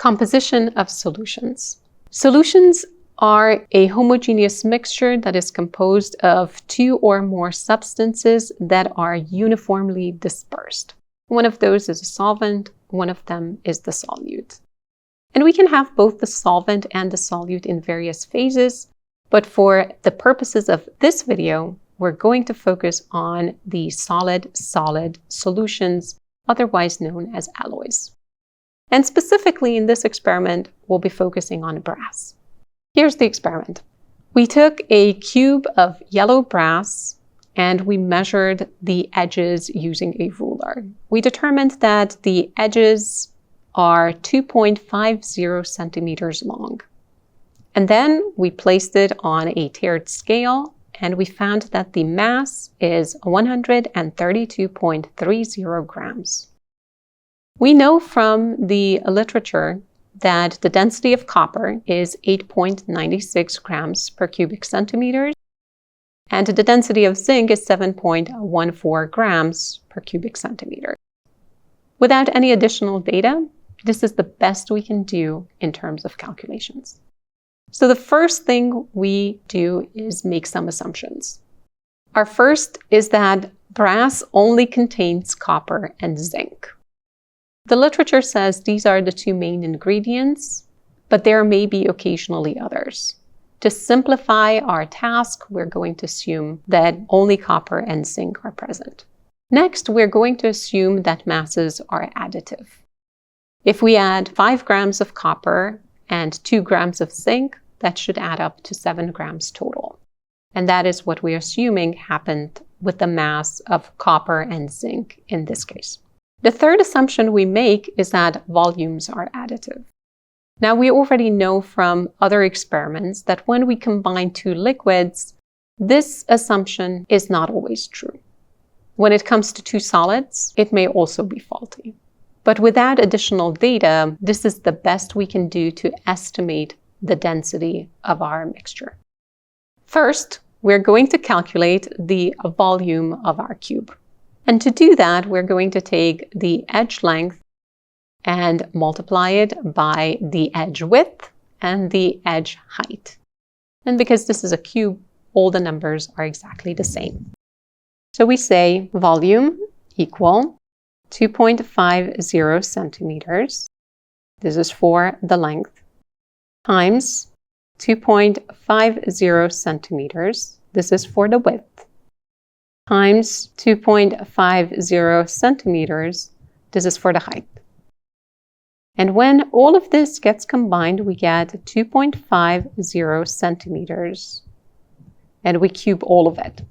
Composition of solutions. Solutions are a homogeneous mixture that is composed of two or more substances that are uniformly dispersed. One of those is a solvent, one of them is the solute. And we can have both the solvent and the solute in various phases, but for the purposes of this video, we're going to focus on the solid-solid solutions, otherwise known as alloys. And specifically in this experiment, we'll be focusing on brass. Here's the experiment. We took a cube of yellow brass and we measured the edges using a ruler. We determined that the edges are 2.50 centimeters long. And then we placed it on a tiered scale and we found that the mass is 132.30 grams. We know from the literature that the density of copper is 8.96 grams per cubic centimeter, and the density of zinc is 7.14 grams per cubic centimeter. Without any additional data, this is the best we can do in terms of calculations. So the first thing we do is make some assumptions. Our first is that brass only contains copper and zinc. The literature says these are the two main ingredients, but there may be occasionally others. To simplify our task, we're going to assume that only copper and zinc are present. Next, we're going to assume that masses are additive. If we add 5 grams of copper and 2 grams of zinc, that should add up to 7 grams total. And that is what we're assuming happened with the mass of copper and zinc in this case. The third assumption we make is that volumes are additive. Now, we already know from other experiments that when we combine two liquids, this assumption is not always true. When it comes to two solids, it may also be faulty. But without additional data, this is the best we can do to estimate the density of our mixture. First, we're going to calculate the volume of our cube. And to do that, we're going to take the edge length and multiply it by the edge width and the edge height. And because this is a cube, all the numbers are exactly the same. So we say volume equal 2.50 centimeters. This is for the length. Times 2.50 centimeters. This is for the width. Times 2.50 centimeters. This is for the height. And when all of this gets combined, we get 2.50 centimeters. And we cube all of it.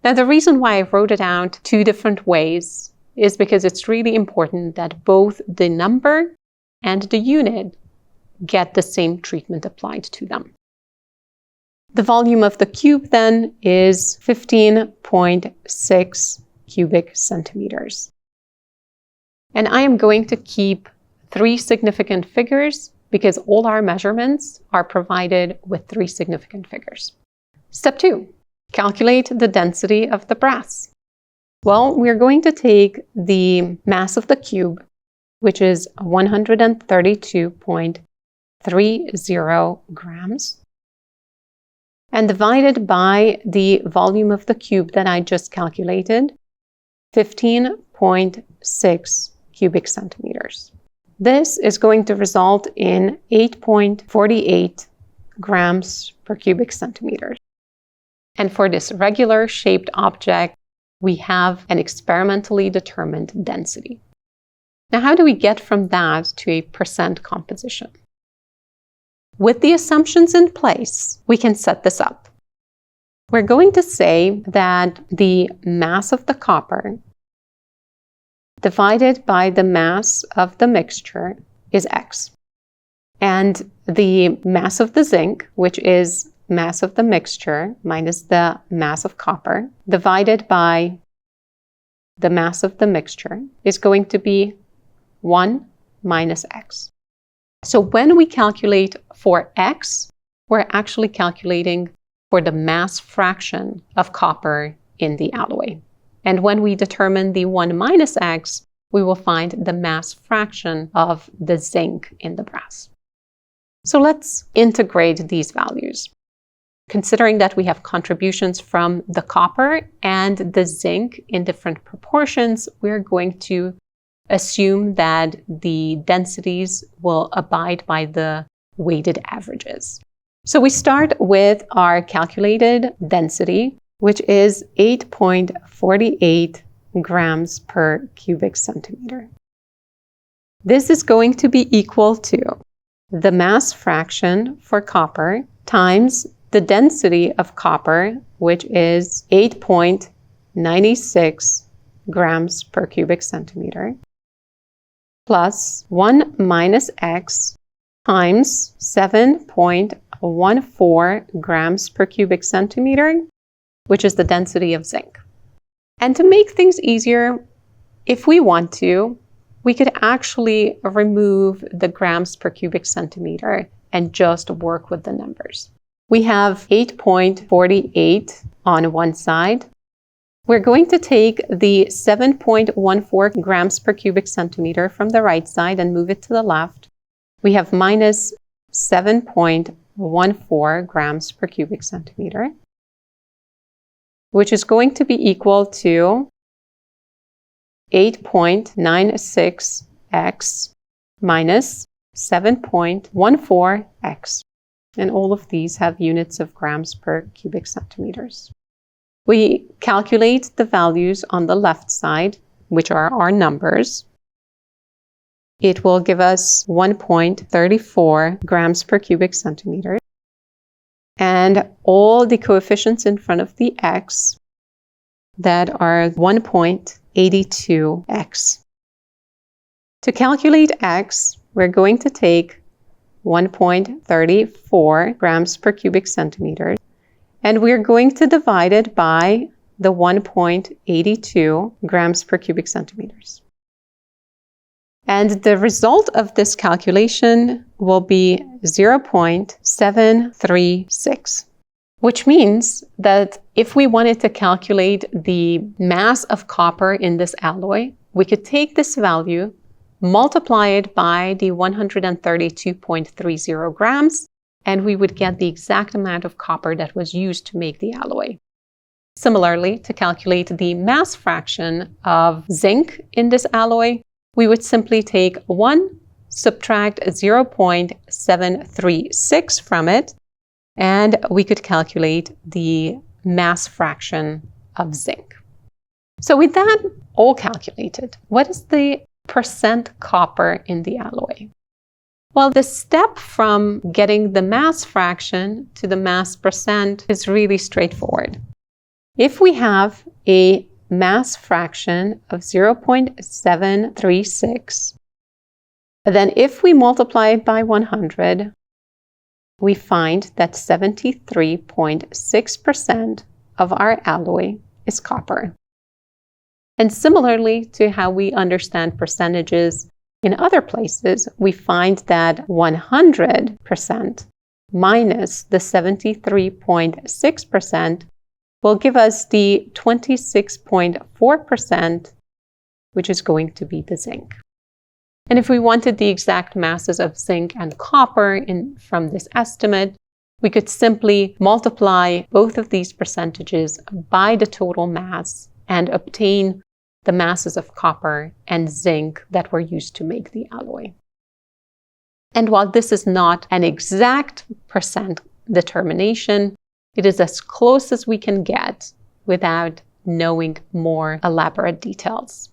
Now, the reason why I wrote it out two different ways is because it's really important that both the number and the unit get the same treatment applied to them. The volume of the cube then is 15.6 cubic centimeters. And I am going to keep 3 significant figures because all our measurements are provided with 3 significant figures. Step 2, calculate the density of the brass. Well, we're going to take the mass of the cube, which is 132.30 grams, and divide it by the volume of the cube that I just calculated, 15.6 cubic centimeters. This is going to result in 8.48 grams per cubic centimeter. And for this regular shaped object, we have an experimentally determined density. Now, how do we get from that to a percent composition? With the assumptions in place, we can set this up. We're going to say that the mass of the copper divided by the mass of the mixture is X. And the mass of the zinc, which is mass of the mixture minus the mass of copper, divided by the mass of the mixture, is going to be 1 minus X. So when we calculate for X, we're actually calculating for the mass fraction of copper in the alloy. And when we determine the 1 minus X, we will find the mass fraction of the zinc in the brass. So let's integrate these values. Considering that we have contributions from the copper and the zinc in different proportions, we're going to assume that the densities will abide by the weighted averages. So we start with our calculated density, which is 8.48 grams per cubic centimeter. This is going to be equal to the mass fraction for copper times the density of copper, which is 8.96 grams per cubic centimeter, plus 1 minus x times 7.14 grams per cubic centimeter, which is the density of zinc. And to make things easier, if we want to, we could actually remove the grams per cubic centimeter and just work with the numbers. We have 8.48 on one side. We're going to take the 7.14 grams per cubic centimeter from the right side and move it to the left. We have minus 7.14 grams per cubic centimeter, which is going to be equal to 8.96x minus 7.14x. And all of these have units of grams per cubic centimeters. We calculate the values on the left side, which are our numbers. It will give us 1.34 grams per cubic centimeter. And all the coefficients in front of the x that are 1.82x. To calculate x, we're going to take 1.34 grams per cubic centimeter, and we're going to divide it by the 1.82 grams per cubic centimeters. And the result of this calculation will be 0.736, which means that if we wanted to calculate the mass of copper in this alloy, we could take this value, multiply it by the 132.30 grams, and we would get the exact amount of copper that was used to make the alloy. Similarly, to calculate the mass fraction of zinc in this alloy, we would simply take 1, subtract 0.736 from it, and we could calculate the mass fraction of zinc. So with that all calculated, what is the percent copper in the alloy? Well, the step from getting the mass fraction to the mass percent is really straightforward. If we have a mass fraction of 0.736, then if we multiply it by 100, we find that 73.6% of our alloy is copper. And similarly to how we understand percentages in other places, we find that 100% minus the 73.6% will give us the 26.4%, which is going to be the zinc. And if we wanted the exact masses of zinc and copper from this estimate, we could simply multiply both of these percentages by the total mass and obtain the masses of copper and zinc that were used to make the alloy. And while this is not an exact percent determination, it is as close as we can get without knowing more elaborate details.